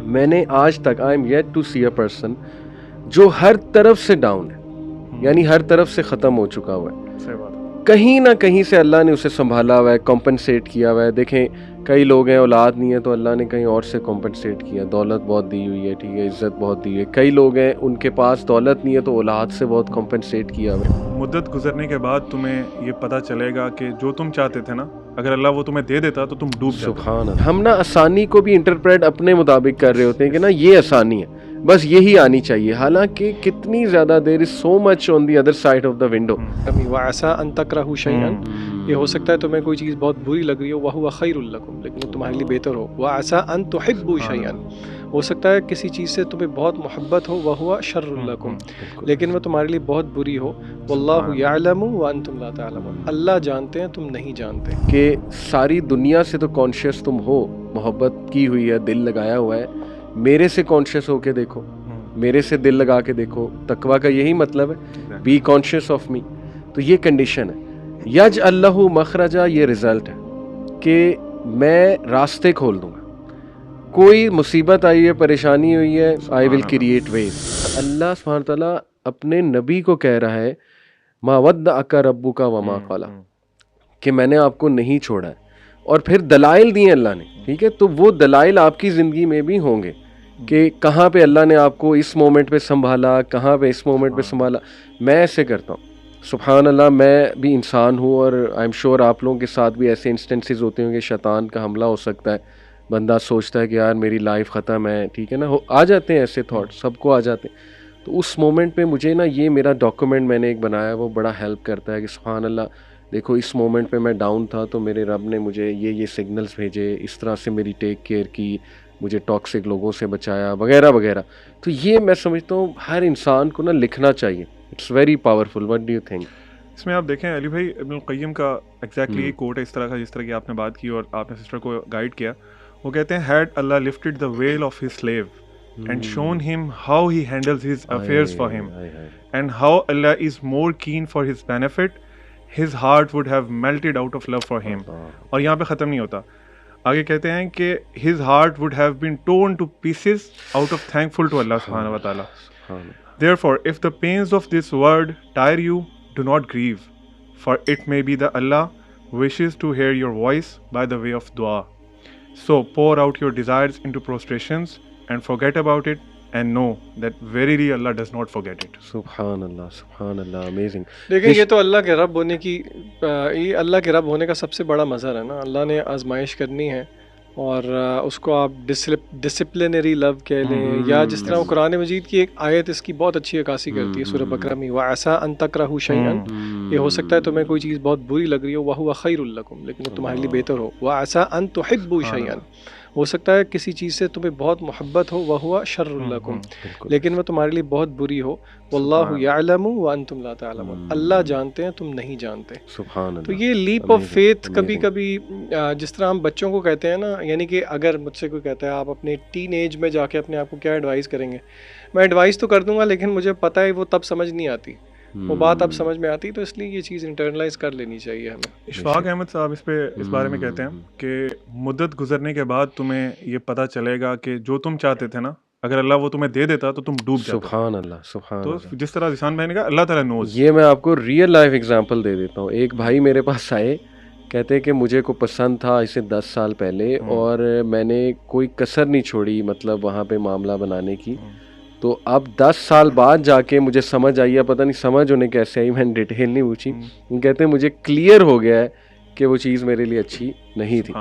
میں نے آج تک I am yet to see a person جو ہر طرف سے ڈاؤن ہے، یعنی ہر طرف سے ختم ہو چکا ہوا ہے، کہیں نہ کہیں سے اللہ نے اسے سنبھالا ہوا ہے، کمپنسیٹ کیا ہوا ہے. دیکھیں کئی لوگ ہیں اولاد نہیں ہے تو اللہ نے کہیں اور سے کمپنسیٹ کیا، دولت بہت دی ہوئی ہے، ٹھیک ہے، عزت بہت دی ہوئی ہے. کئی لوگ ہیں ان کے پاس دولت نہیں ہے تو اولاد سے بہت کمپنسیٹ کیا ہوا ہے. مدت گزرنے کے بعد تمہیں یہ پتہ چلے گا کہ جو تم چاہتے تھے نا، اگر اللہ وہ تمہیں دے دیتا تو تم ڈوب جاتے. سبحان اللہ. ہم نا آسانی کو بھی انٹرپریٹ اپنے مطابق کر رہے ہوتے ہیں کہ نا یہ آسانی ہے، بس یہی آنی چاہیے، حالانکہ کتنی زیادہ دیر is so much on the other side of the window. وَعَسَىٰ أَن تَكْرَهُوا شَيْئًا، یہ ہو سکتا ہے تمہیں کوئی چیز بہت بری لگ رہی ہو، وَهُوَ خَيْرٌ لَكُمْ، لیکن وہ تمہارے لیے بہتر ہو. وَعَسَىٰ أَن تُحِبُّوا شَيْئًا، ہو سکتا ہے کسی چیز سے تمہیں بہت محبت ہو، وَهُوَ شَرٌ لَكُمْ، لیکن وہ تمہارے لیے بہت بری ہو. وَاللَّهُ يَعْلَمُ وَأَنْتُمْ لَا تَعْلَمُونَ، اللہ جانتے ہیں تم نہیں جانتے. کہ ساری دنیا سے تو کانشیس تم ہو، محبت کی ہوئی ہے، دل لگایا ہوا ہے، میرے سے کانشیس ہو کے دیکھو، میرے سے دل لگا کے دیکھو. تقویٰ کا یہی مطلب ہے، بی کانشیس آف می. تو یہ کنڈیشن ہے. یج اللہ مخرجہ، یہ رزلٹ ہے کہ میں راستے کھول دوں گا. کوئی مصیبت آئی ہے، پریشانی ہوئی ہے، آئی ول کریٹ ویز. اللہ سبحانہ تعالیٰ اپنے نبی کو کہہ رہا ہے ما ودعک ربک وما قلی، کہ میں نے آپ کو نہیں چھوڑا ہے. اور پھر دلائل دیے اللہ نے، ٹھیک ہے. تو وہ دلائل آپ کی زندگی میں بھی ہوں گے کہ کہاں پہ اللہ نے آپ کو اس مومنٹ پہ سنبھالا، کہاں پہ اس مومنٹ پہ سنبھالا. میں ایسے کرتا ہوں، سبحان اللہ، میں بھی انسان ہوں اور آئی ایم شیور آپ لوگوں کے ساتھ بھی ایسے انسٹنسز ہوتے ہوں کہ شیطان کا حملہ ہو سکتا ہے. بندہ سوچتا ہے کہ یار میری لائف ختم ہے، ٹھیک ہے نا، آ جاتے ہیں ایسے تھاٹ، سب کو آ جاتے ہیں. تو اس مومنٹ پہ مجھے نا یہ میرا ڈاکومنٹ میں نے ایک بنایا، وہ بڑا ہیلپ کرتا ہے کہ سبحان اللہ دیکھو اس مومنٹ پہ میں ڈاؤن تھا تو میرے رب نے مجھے یہ سگنلز بھیجے، اس طرح سے میری ٹیک کیئر کی، مجھے ٹاکسک لوگوں سے بچایا وغیرہ وغیرہ. تو یہ میں سمجھتا ہوں ہر انسان کو نا لکھنا چاہیے. It's very powerful. What do you think? اس میں آپ دیکھیں علی بھائی، ابن القیم کا ایگزیکٹلی یہ کوٹ ہے اس طرح کا، جس طرح کی آپ نے بات کی اور آپ نے سسٹر کو گائیڈ کیا. وہ کہتے ہیں had Allah lifted the veil of his slave and shown him how he handles his affairs for him and how Allah is more keen for his benefit, his heart would have melted out of love for him. اور یہاں پہ ختم نہیں ہوتا، آگے کہتے ہیں کہ his heart would have been torn to pieces out of thankful to Allah سبحانہ و تعالیٰ. Therefore, if the pains of this world tire you, do not grieve, for it may be that Allah wishes to hear your voice by the way of dua. So pour out your desires into prostrations and forget about it, and know that verily Allah does not forget it. سبحان اللہ، سبحان اللہ، amazing. دیکھیں یہ تو اللہ کے رب ہونے کی، یہ اللہ کے رب ہونے کا سب سے بڑا مظہر ہے نا. اللہ نے آزمائش کرنی ہے اور اس کو آپ ڈسپلنری لو کہہ لیں، یا جس طرح وہ قرآن مجید کی ایک آیت اس کی بہت اچھی عکاسی کرتی ہے سورہ بقرہ میں، وَعَسَىٰ أَن تَكْرَهُوا شَيْئًا، یہ ہو سکتا ہے تمہیں کوئی چیز بہت بری لگ رہی ہو، وَهُوَ خَيْرٌ لَكُمْ، لیکن وہ تمہارے لیے بہتر ہو. وَعَسَىٰ أَن تُحِبُّوا شَيْئًا، ہو سکتا ہے کسی چیز سے تمہیں بہت محبت ہو، وَهُوَ شَرٌ لَكُمْ، لیکن وہ تمہارے لیے بہت بری ہو. وَاللَّهُ يَعْلَمُ وَأَنْتُمْ لَا تَعْلَمُونَ، اللہ جانتے ہیں تم نہیں جانتے. سبحان اللہ. تو یہ لیپ آف فیتھ کبھی کبھی جس طرح ہم بچوں کو کہتے ہیں نا، یعنی کہ اگر مجھ سے کوئی کہتا ہے آپ اپنے ٹین ایج میں جا کے اپنے آپ کو کیا ایڈوائز کریں گے، میں ایڈوائز تو کر دوں گا لیکن مجھے پتہ ہے وہ تب سمجھ نہیں آتی، وہ بات اب سمجھ میں آتی، تو اس لیے یہ چیز انٹرنلائز کر لینی چاہیے ہمیں. اشفاق احمد صاحب اس بارے میں کہتے ہیں کہ مدت گزرنے کے بعد تمہیں یہ پتہ چلے گا کہ جو تم چاہتے تھے نا، اگر اللہ وہ تمہیں دے دیتا تو تم ڈوب جاتے. سبحان اللہ، سبحان تو اللہ. جس طرح ذیشان بھائی نے کہا اللہ تعالیٰ نوز. یہ میں آپ کو ریئل لائف ایگزامپل دے دیتا ہوں. ایک بھائی میرے پاس آئے، کہتے کہ مجھے کو پسند تھا اسے 10 سال پہلے، اور میں نے کوئی کسر نہیں چھوڑی مطلب وہاں پہ معاملہ بنانے کی. تو اب 10 سال بعد جا کے مجھے سمجھ آئی ہے، پتہ نہیں سمجھ انہیں کیسے آئی، میں نے ڈیٹیل نہیں پوچھی. کہتے ہیں مجھے کلیئر ہو گیا ہے کہ وہ چیز میرے لیے اچھی نہیں تھی.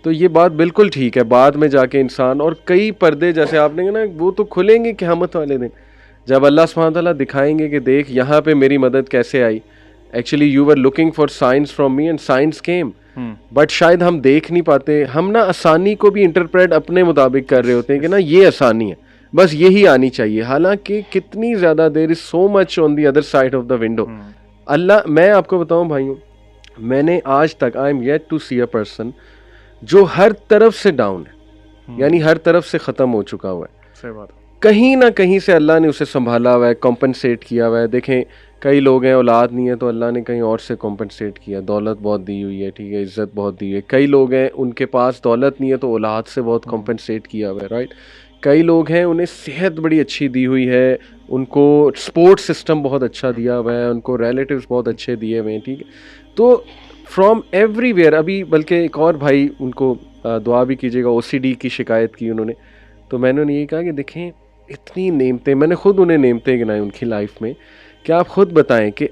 تو یہ بات بالکل ٹھیک ہے. بعد میں جا کے انسان، اور کئی پردے جیسے آپ نے کہا نا، وہ تو کھلیں گے قیامت والے دن جب اللہ سبحانہ تعالیٰ دکھائیں گے کہ دیکھ یہاں پہ میری مدد کیسے آئی. Actually you were looking for signs from me and signs came, but شاید ہم دیکھ نہیں پاتے. ہم نا آسانی کو بھی انٹرپریٹ اپنے مطابق کر رہے ہوتے ہیں کہ نا یہ آسانی ہے، بس یہی آنی چاہیے، حالانکہ کتنی زیادہ دیر is so much on the other side of the window. Allah, میں آپ کو بتاؤں بھائیوں، میں نے آج تک I am yet to see a person جو ہر طرف سے ڈاؤن ہے، یعنی ہر طرف سے ختم ہو چکا ہوا ہے. صحیح بات. کہیں نہ کہیں سے اللہ نے اسے سنبھالا ہوا ہے، کمپنسیٹ کیا ہوا ہے. دیکھیں کئی لوگ ہیں اولاد نہیں ہے تو اللہ نے کہیں اور سے کمپنسیٹ کیا، دولت بہت دی ہوئی ہے، ٹھیک ہے، عزت بہت دی ہوئی ہے. کئی لوگ ہیں ان کے پاس دولت نہیں ہے تو اولاد سے بہت کمپنسیٹ کیا ہوا ہے، رائٹ. کئی لوگ ہیں انہیں صحت بڑی اچھی دی ہوئی ہے, ان کو سپورٹ سسٹم بہت اچھا دیا ہوا ہے, ان کو ریلیٹیوز بہت اچھے دیے ہوئے ہیں, ٹھیک ہے. تو فرام ایوری ویئر, ابھی بلکہ ایک اور بھائی ان کو دعا بھی کیجیے گا, OCD کی شکایت کی انہوں نے, تو میں نے انہیں یہی کہا کہ دیکھیں اتنی نعمتیں, میں نے خود انہیں نعمتیں گنائی ان کی لائف میں, کہ آپ خود بتائیں کہ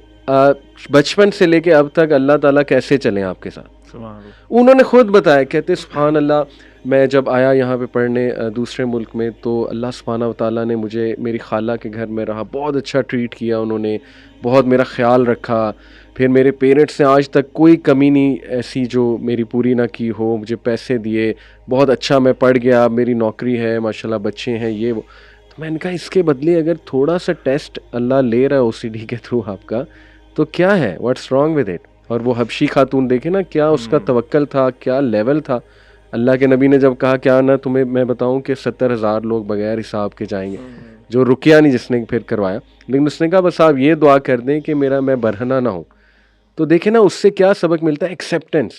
بچپن سے لے کے اب تک اللہ تعالیٰ کیسے چلیں آپ کے ساتھ. انہوں نے خود بتایا, کہتے سبحان اللہ, میں جب آیا یہاں پہ پڑھنے دوسرے ملک میں, تو اللہ سبحانہ و تعالیٰ نے مجھے میری خالہ کے گھر میں رہا, بہت اچھا ٹریٹ کیا انہوں نے, بہت میرا خیال رکھا. پھر میرے پیرنٹس نے آج تک کوئی کمی نہیں ایسی جو میری پوری نہ کی ہو, مجھے پیسے دیے, بہت اچھا میں پڑھ گیا, میری نوکری ہے ماشاءاللہ, بچے ہیں, یہ وہ. تو میں نے کہا اس کے بدلے اگر تھوڑا سا ٹیسٹ اللہ لے رہا ہے OCD کے تھرو آپ کا, تو کیا ہے, واٹس رانگ ود اٹ. اور وہ حبشی خاتون دیکھیں نا, کیا اس کا توکل تھا, کیا لیول تھا. اللہ کے نبی نے جب کہا کیا نہ تمہیں میں بتاؤں کہ 70,000 لوگ بغیر حساب کے جائیں گے, جو رکیا نہیں جس نے پھر کروایا, لیکن اس نے کہا بس آپ یہ دعا کر دیں کہ میں برہنہ نہ ہوں. تو دیکھیں نا اس سے کیا سبق ملتا ہے, ایکسیپٹنس.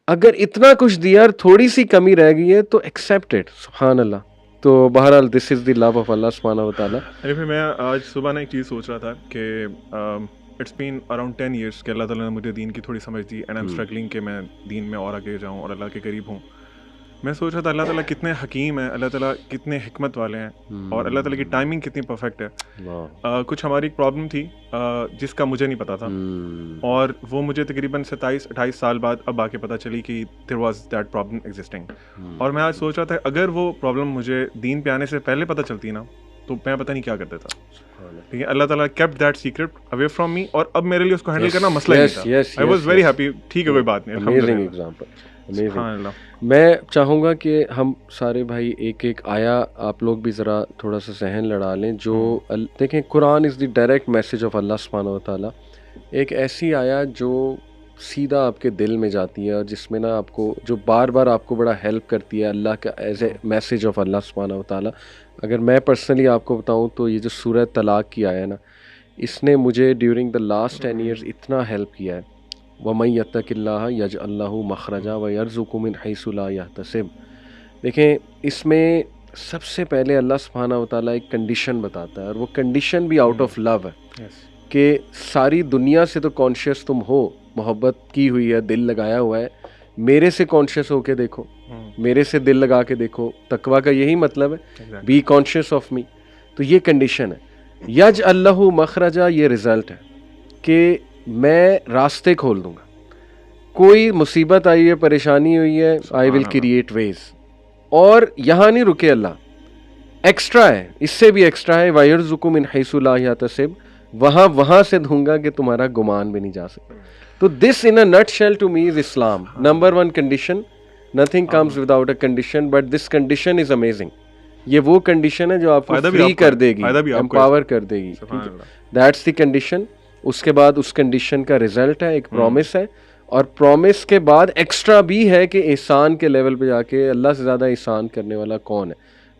اگر اتنا کچھ دیا اور تھوڑی سی کمی رہ گئی ہے تو ایکسیپٹ اٹ, سبحان اللہ. تو بہرحال دس از دی لو آف اللہ سبحانہ و تعالیٰ. پھر میں آج صبح نا ایک چیز سوچ رہا تھا کہ اٹس بین اراؤنڈ 10 years کہ اللہ تعالیٰ نے مجھے دین کی تھوڑی سمجھ دی, اینڈ آئی ایم اسٹرگلنگ کہ میں دین میں اور آگے جاؤں اور اللہ کے قریب ہوں. میں سوچ رہا تھا اللہ تعالیٰ کتنے حکیم ہیں, اللہ تعالیٰ کتنے حکمت والے ہیں, اور اللہ تعالیٰ کی ٹائمنگ کتنی پرفیکٹ ہے. کچھ ہماری ایک پرابلم تھی جس کا مجھے نہیں پتا تھا, اور وہ مجھے تقریباً 27-28 سال بعد اب آ کے پتہ چلی کہ there was that problem existing. اور میں آج سوچ رہا تھا اگر وہ پرابلم مجھے دین پہ آنے سے پہلے پتہ چلتی نا, تو میں پتہ نہیں کیا کرتا تھا. ٹھیک ہے, اللہ تعالیٰ kept that secret away from me, اور اب میرے لیے اس کو ہینڈل کرنا مسئلہ نہیں تھا. I was very happy. ٹھیک ہے, کوئی بات نہیں. Amazing example. میں چاہوں گا کہ ہم سارے بھائی ایک ایک آیا آپ لوگ بھی ذرا تھوڑا سا ذہن لڑا لیں. جو دیکھیں قرآن از دی ڈائریکٹ میسج آف اللہ سبحانہ و تعالیٰ. ایک ایسی آیا جو سیدھا آپ کے دل میں جاتی ہے, اور جس میں نا آپ کو جو بار بار آپ کو بڑا ہیلپ کرتی ہے اللہ کا ایز اے میسج آف اللہ سبحانہ و تعالیٰ. اگر میں پرسنلی آپ کو بتاؤں تو یہ جو سورہ طلاق کی آیا نا, اس نے مجھے ڈیورنگ دا لاسٹ 10 years اتنا ہیلپ کیا ہے. وَمَن يَتَّقِ اللَّهَ يَجْعَل لَّهُ مَخْرَجًا وَيَرْزُقْهُ مِنْ حَيْثُ لَا يَحْتَسِبُ. دیکھیں اس میں سب سے پہلے اللہ سبحانہ و تعالیٰ ایک کنڈیشن بتاتا ہے, اور وہ کنڈیشن بھی آؤٹ آف لو ہے کہ ساری دنیا سے تو کانشیس تم ہو, محبت کی ہوئی ہے, دل لگایا ہوا ہے, میرے سے کانشیس ہو کے دیکھو, میرے سے دل لگا کے دیکھو. تقویٰ کا یہی مطلب ہے, بی کانشیس آف می. تو یہ کنڈیشن ہے. یجعل لہ مخرجا, یہ رزلٹ ہے کہ میں راستے کھول دوں گا. کوئی مصیبت آئی ہے, پریشانی ہوئی ہے, آئی ول کریٹ ویز. اور یہاں نہیں رکے اللہ, ایکسٹرا ہے, اس سے بھی ایکسٹرا ہے. وَيَرْزُقُ مِنْ حَيْثُ لَا يَحْتَسِبُ, وہاں سے دوں گا کہ تمہارا گمان بھی نہیں جا سکتا. تو this in a nutshell to me is Islam. Number 1 condition, nothing comes without a condition, but this condition is amazing. یہ وہ کنڈیشن ہے جو آپ کو فری کر دے گی, امپاور کر دے گی. That's the condition. اس کے بعد اس کنڈیشن کا رزلٹ ہے, ایک پرومس ہے, اور پرومس کے بعد ایکسٹرا بھی ہے کہ احسان کے لیول پہ جا کے اللہ سے زیادہ احسان کرنے والا کون ہے.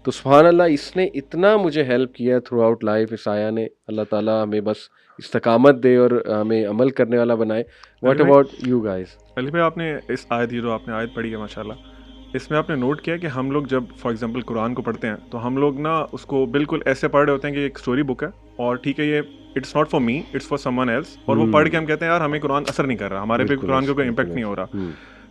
تو سبحان اللہ, اس نے اتنا مجھے ہیلپ کیا تھرو آؤٹ لائف اس آیا نے. اللہ تعالیٰ ہمیں بس استقامت دے اور ہمیں عمل کرنے والا بنائے. What about you guys? Ali بھائی, آپ نے اس آیت, یہ جو آپ نے آیت پڑھی ہے ماشاءاللہ, اس میں آپ نے نوٹ کیا کہ ہم لوگ جب فار ایگزامپل قرآن کو پڑھتے ہیں تو ہم لوگ نا اس کو بالکل ایسے پڑھ رہے ہوتے ہیں کہ ایک اسٹوری بک ہے, اور ٹھیک ہے یہ it's not for me, it's for someone else, اور وہ پڑھ کے ہم کہتے ہیں یار ہمیں قرآن اثر نہیں کر رہا, ہمارے پہ قرآن کا کوئی امپیکٹ نہیں ہو رہا.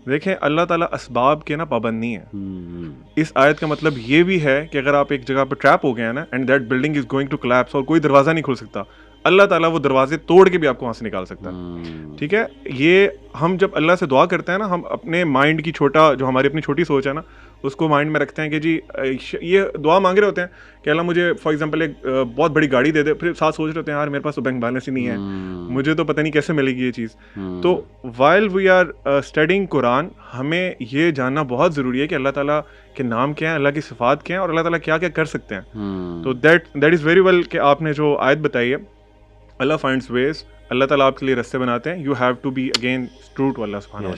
دیکھیں اللہ تعالیٰ اسباب کے نا پابند نہیں ہے. اس آیت کا مطلب یہ بھی ہے کہ اگر آپ ایک جگہ پہ ٹریپ ہو گئے ہیں نا, and that building is going to collapse, اور کوئی دروازہ نہیں کھل سکتا, اللہ تعالیٰ وہ دروازے توڑ کے بھی آپ کو وہاں سے نکال سکتا ہے. ٹھیک ہے, یہ ہم جب اللہ سے دعا کرتے ہیں نا, ہم اپنے مائنڈ کی چھوٹا, جو ہماری اپنی چھوٹی سوچ ہے نا, اس کو مائنڈ میں رکھتے ہیں کہ جی یہ دعا مانگ رہے ہوتے ہیں کہ اللہ مجھے فار ایگزامپل ایک بہت بڑی گاڑی دے دے, پھر ساتھ سوچ رہے ہوتے ہیں یار میرے پاس تو بینک بیلنس ہی نہیں ہے, مجھے تو پتہ نہیں کیسے ملے گی یہ چیز. تو وائل وی آر اسٹڈنگ قرآن, ہمیں یہ جاننا بہت ضروری ہے کہ اللہ تعالیٰ کے نام کیا ہیں, اللہ کی صفات کیا ہیں, اور اللہ تعالیٰ کیا کیا کر سکتے ہیں. تو دیٹ از ویری ویل کہ آپ نے جو آیت بتائی ہے, اللہ فائنڈس ویز, اللہ تعالیٰ آپ کے لیے راستے بناتے ہیں. You have to be again true to Allah سبحانہ و تعالیٰ.